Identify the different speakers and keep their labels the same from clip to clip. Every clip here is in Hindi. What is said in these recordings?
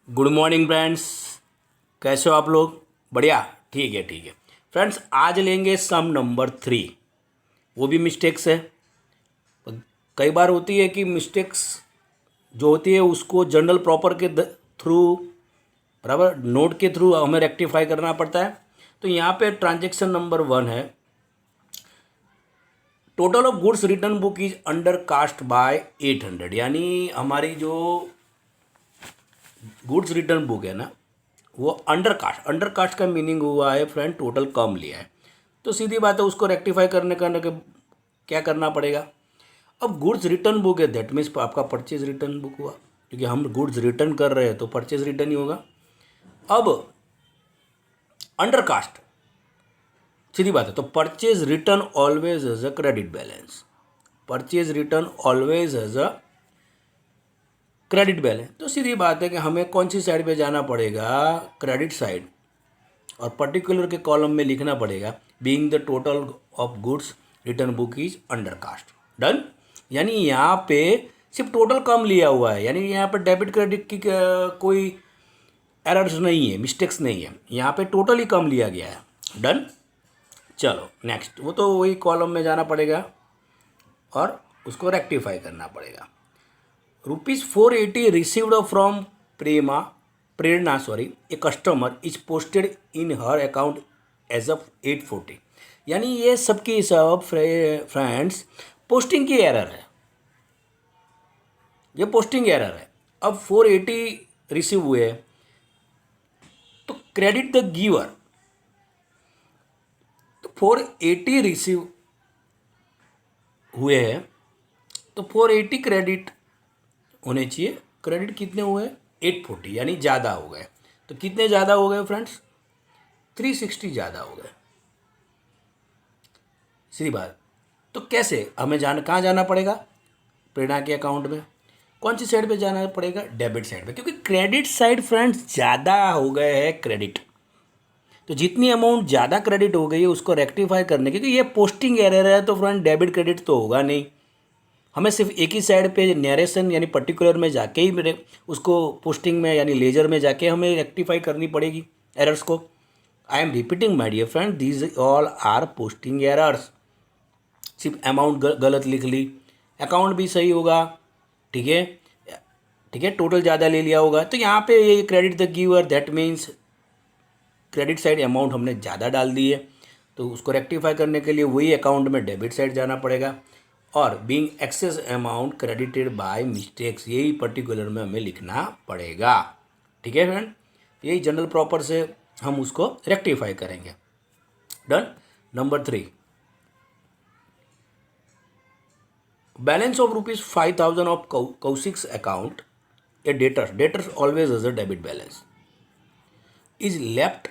Speaker 1: Good morning friends. कैसे हो आप लोग? बढ़िया। ठीक है फ्रेंड्स, आज लेंगे सम नंबर 3। वो भी मिस्टेक्स है। कई बार होती है कि मिस्टेक्स जो होती है उसको जनरल प्रॉपर के थ्रू, बराबर, नोट के थ्रू हमें रेक्टिफाई करना पड़ता है। तो यहाँ पे ट्रांजेक्शन नंबर 1 है, total of goods return book is under cast by 800। यानी हमारी जो गुड्स रिटर्न बुक है ना, वो अंडर कास्ट का मीनिंग हुआ है फ्रेंड टोटल कम लिया है। तो सीधी बात है, उसको रेक्टिफाई करने के क्या करना पड़ेगा। अब गुड्स रिटर्न बुक है, दैट मीन्स आपका परचेज रिटर्न बुक हुआ, क्योंकि हम गुड्स रिटर्न कर रहे हैं तो परचेज रिटर्न ही होगा। अब अंडर कास्ट, सीधी बात है, तो purchase return always as a credit balance. Purchase return always as a credit balance. तो सीधी बात है कि हमें कौन सी साइड पे जाना पड़ेगा, क्रेडिट साइड, और पर्टिकुलर के कॉलम में लिखना पड़ेगा being the total of goods return book is under cast. Done. यानी यहाँ पे सिर्फ टोटल कम लिया हुआ है, यानी यहाँ पे डेबिट क्रेडिट की कोई एरर्स नहीं है, मिस्टेक्स नहीं है, यहाँ पे टोटल ही कम लिया गया है। डन। चलो नेक्स्ट, वो तो वही कॉलम में जाना पड़ेगा और उसको रेक्टिफाई करना पड़ेगा। ₹480 received from Prerna, a customer is posted in her account as of 8:40। यानी ये सबकी सब फ्रेंड्स पोस्टिंग की एरर है, ये पोस्टिंग एरर है। अब 480 रिसीव हुए तो क्रेडिट द गिवर, तो 480 रिसीव हुए हैं तो 480 क्रेडिट होने चाहिए। क्रेडिट कितने हुए? 840, यानी ज़्यादा हो गए। तो कितने ज़्यादा हो गए फ्रेंड्स? 360 ज़्यादा हो गए। सीधी बात। तो कैसे हमें कहाँ जाना पड़ेगा? प्रेरणा के अकाउंट में। कौन सी साइड पे जाना पड़ेगा? डेबिट साइड पे, क्योंकि क्रेडिट साइड फ्रेंड्स ज़्यादा हो गए हैं क्रेडिट। तो जितनी अमाउंट ज़्यादा क्रेडिट हो गई है उसको रेक्टिफाई करने, क्योंकि ये पोस्टिंग एरर है तो फ्रेंड डेबिट क्रेडिट तो होगा नहीं। हमें सिर्फ एक ही साइड पे नरेशन यानी पर्टिकुलर में जाके ही मेरे उसको पोस्टिंग में यानी लेजर में जाके हमें रेक्टिफाई करनी पड़ेगी एरर्स को। I am repeating my dear friend, these all are posting errors. सिर्फ अमाउंट गलत लिख ली, अकाउंट भी सही होगा, ठीक है, ठीक है, टोटल ज़्यादा ले लिया होगा। तो यहाँ पे ये credit the giver, that means credit side amount हमने ज़्यादा डाल दी है, तो उसको रेक्टिफाई करने के लिए वही अकाउंट में डेबिट साइड जाना पड़ेगा। और being excess amount credited bye mistakes, यही पर्टिकुलर में हमें लिखना पड़ेगा। ठीक है फ्रेंड, यही जनरल प्रॉपर से हम उसको रेक्टिफाई करेंगे। Done. Number 3, balance of ₹5,000 of Kaushik's account, a debtors always as a debit balance is left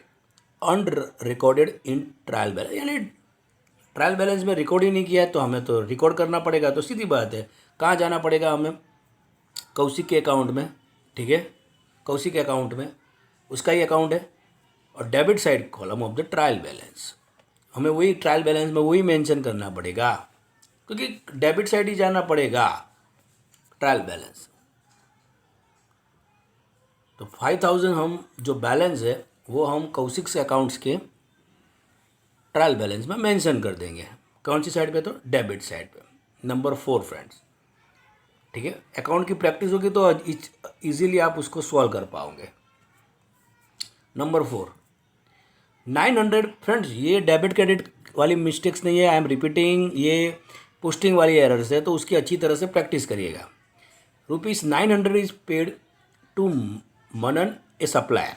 Speaker 1: unrecorded in trial balance. यानी ट्रायल बैलेंस में रिकॉर्ड ही नहीं किया है तो हमें तो रिकॉर्ड करना पड़ेगा। तो सीधी बात है, कहाँ जाना पड़ेगा हमें? कौशिक के अकाउंट में, ठीक है, कौशिक के अकाउंट में, उसका ही अकाउंट है, और debit side column of the trial balance, हमें वही ट्रायल बैलेंस में वही मेंशन करना पड़ेगा, क्योंकि डेबिट साइड ही जाना पड़ेगा ट्रायल बैलेंस। तो 5,000 हम जो बैलेंस है वो हम कौशिक से अकाउंट्स के ट्रायल बैलेंस में मेंशन कर देंगे। कौन सी साइड पे? तो डेबिट साइड पे। नंबर 4 फ्रेंड्स, ठीक है, अकाउंट की प्रैक्टिस होगी तो इजीली आप उसको सॉल्व कर पाओगे। नंबर 4, 900 फ्रेंड्स, ये डेबिट क्रेडिट वाली मिस्टेक्स नहीं है, आई एम रिपीटिंग, ये पोस्टिंग वाली एरर्स है, तो उसकी अच्छी तरह से प्रैक्टिस करिएगा। ₹900 is paid to Manan a supplier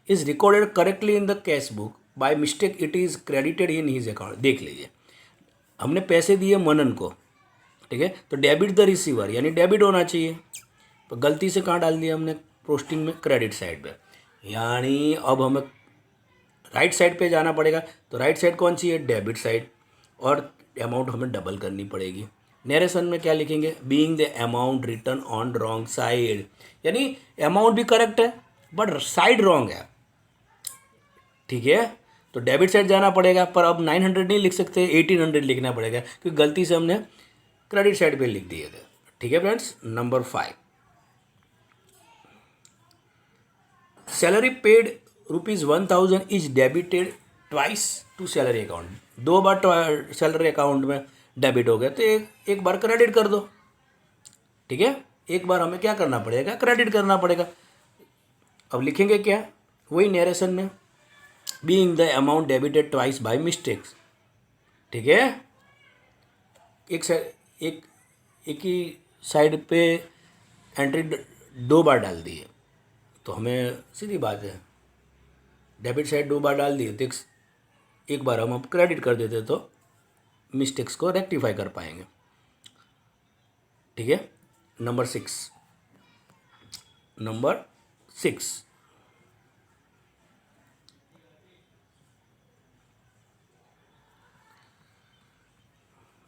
Speaker 1: is recorded correctly in the cash book, by mistake it is credited in his account. देख लीजिए, हमने पैसे दिए मनन को, ठीक है, तो डेबिट द रिसीवर यानी डेबिट होना चाहिए, तो गलती से कहाँ डाल दिया हमने? पोस्टिंग में, क्रेडिट साइड पे। यानी अब हमें राइट साइड पे जाना पड़ेगा। तो राइट साइड कौन सी है? डेबिट साइड, और अमाउंट हमें डबल करनी पड़ेगी। नरेशन में क्या लिखेंगे? Being the amount return on wrong side, यानी अमाउंट भी करेक्ट है बट साइड रॉन्ग है, ठीक है, तो डेबिट साइड जाना पड़ेगा। पर अब 900 नहीं लिख सकते, 1800 लिखना पड़ेगा, क्योंकि गलती से हमने क्रेडिट साइड पे लिख दिए थे। ठीक है friends. Number 5, salary paid ₹1000 is debited twice to salary account. 2 बार सैलरी अकाउंट में डेबिट हो गया तो एक बार क्रेडिट कर दो। ठीक है, एक बार हमें क्या करना पड़ेगा, क्रेडिट करना पड़ेगा। अब लिखेंगे क्या, वही नरेशन में, being the amount debited twice by mistakes. ठीक है, एक एक ही साइड पे एंट्री 2 बार डाल दी है तो हमें सीधी बात है, डेबिट साइड 2 बार डाल दी तो एक बार हम अब क्रेडिट कर देते तो मिस्टेक्स को रेक्टिफाई कर पाएंगे। ठीक है, number 6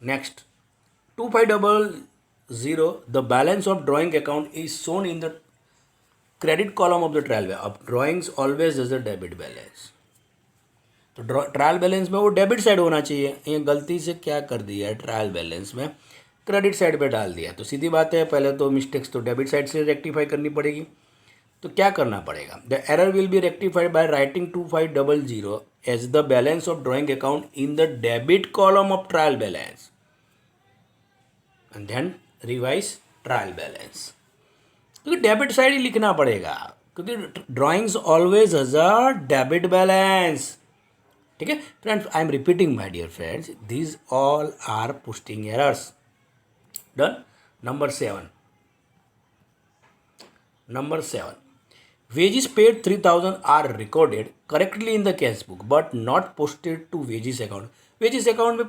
Speaker 1: next 2500 the balance of drawing account is shown in the credit column of the trial balance. अब drawings always as a debit balance, तो ट्रायल बैलेंस में वो डेबिट साइड होना चाहिए। ये गलती से क्या कर दिया है, ट्रायल बैलेंस में क्रेडिट साइड पे डाल दिया। तो सीधी बात है, पहले तो मिस्टेक्स तो डेबिट साइड से रेक्टिफाई करनी पड़ेगी। तो क्या करना पड़ेगा, the error will be rectified by writing 2500 as the balance of drawing account in the debit column of trial balance and then revise trial balance. क्योंकि डेबिट साइड ही लिखना पड़ेगा, क्योंकि drawings always as a debit balance. ठीक है friends, I am repeating my dear friends, these all are posting errors. Done. Number 7 wages paid 3000 are recorded correctly in the cash book but not posted to wages account। Wages account में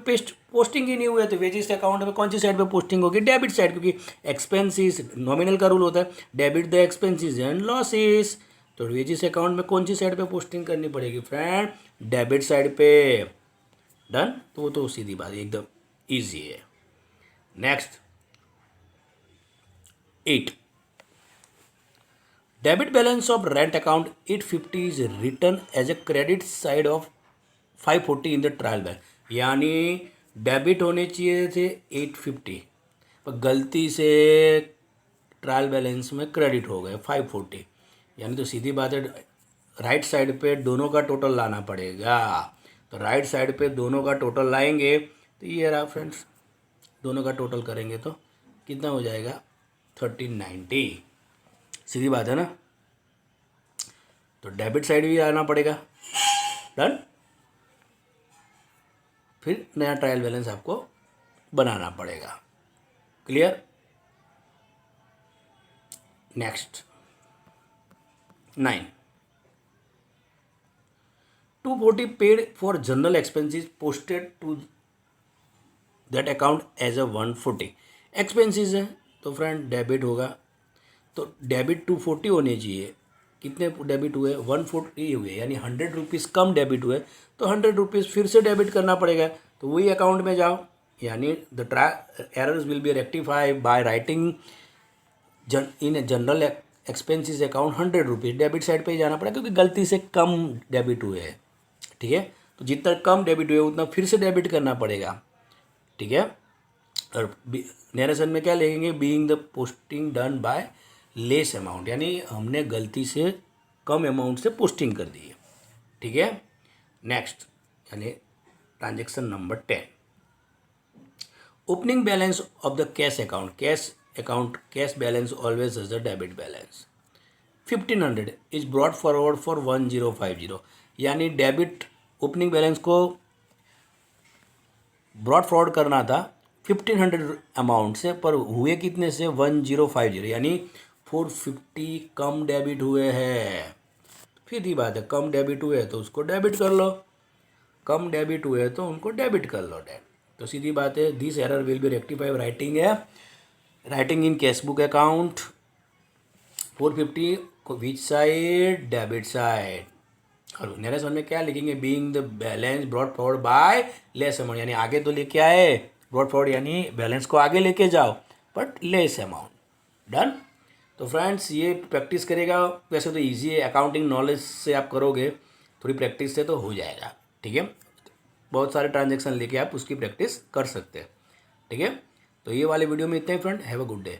Speaker 1: पोस्टिंग ही नहीं हुआ, तो वेजिस अकाउंट में कौन सी साइड पे पोस्टिंग होगी, डेबिट साइड, क्योंकि एक्सपेंसिस नॉमिनल का रूल होता है, debit the expenses and losses. तो वेजिस अकाउंट में कौन सी साइड पे पोस्टिंग करनी पड़ेगी फ्रेंड, डेबिट साइड पे। डन, तो वो तो सीधी बात एकदम ईजी है। Next 8 debit balance of rent account 850 is return as a credit side of 540 in the trial balance. यानी डेबिट होने चाहिए थे 850, पर गलती से ट्रायल बैलेंस में क्रेडिट हो गए 540। यानी तो सीधी बात है, राइट साइड पे दोनों का टोटल लाना पड़ेगा। तो राइट साइड पे दोनों का टोटल लाएंगे तो ये रहा फ्रेंड्स, दोनों का टोटल करेंगे तो कितना हो जाएगा 1390। सीधी बात है ना, तो डेबिट साइड भी आना पड़ेगा। डन, फिर नया ट्रायल बैलेंस आपको बनाना पड़ेगा। Clear. Next 9 240 paid for general expenses posted to that account as a 140 expenses है, तो फ्रेंड डेबिट होगा। तो डेबिट 240 होने चाहिए, कितने डेबिट हुए 140 हुए, यानी 100 रुपीज़ कम डेबिट हुए, तो 100 रुपीज़ फिर से डेबिट करना पड़ेगा। तो वही अकाउंट में जाओ, यानी the errors will be rectified by writing in general expenses account 100 rupees. Debit side पे ही जाना पड़ेगा, क्योंकि गलती से कम डेबिट हुए हैं। ठीक है, तो जितना कम डेबिट हुए उतना फिर से डेबिट करना पड़ेगा। ठीक है, और नरेशन में क्या लिखेंगे, being the posting done by less amount, यानी हमने गलती से कम अमाउंट से पोस्टिंग कर दी है। ठीक है, नेक्स्ट यानी transaction number 10 opening balance of the cash account cash balance always as the debit balance 1500 is brought forward for 1050। यानी डेबिट ओपनिंग बैलेंस को ब्रॉट फॉरवर्ड करना था 1500 अमाउंट से, पर हुए कितने से 1050, यानी 450 कम डेबिट हुए हैं। फिर ही बात है, कम डेबिट हुए तो उसको डेबिट कर लो, कम डेबिट हुए तो उनको डेबिट कर लो। तो सीधी बात है, this error will be rectified writing in cash book account 450 को विच साइड, डेबिट साइड। और नरेशन में क्या लिखेंगे, being the balance brought forward bye less amount, यानी आगे तो लेके आए, ब्रॉट फॉरवर्ड यानी बैलेंस को आगे लेके जाओ बट लेस अमाउंट। डन। तो फ्रेंड्स ये प्रैक्टिस करेगा, वैसे तो इजी है, अकाउंटिंग नॉलेज से आप करोगे, थोड़ी प्रैक्टिस से तो हो जाएगा। ठीक है, बहुत सारे ट्रांजेक्शन लेके आप उसकी प्रैक्टिस कर सकते हैं। ठीक है, तो ये वाले वीडियो में इतना ही friend, have a good day.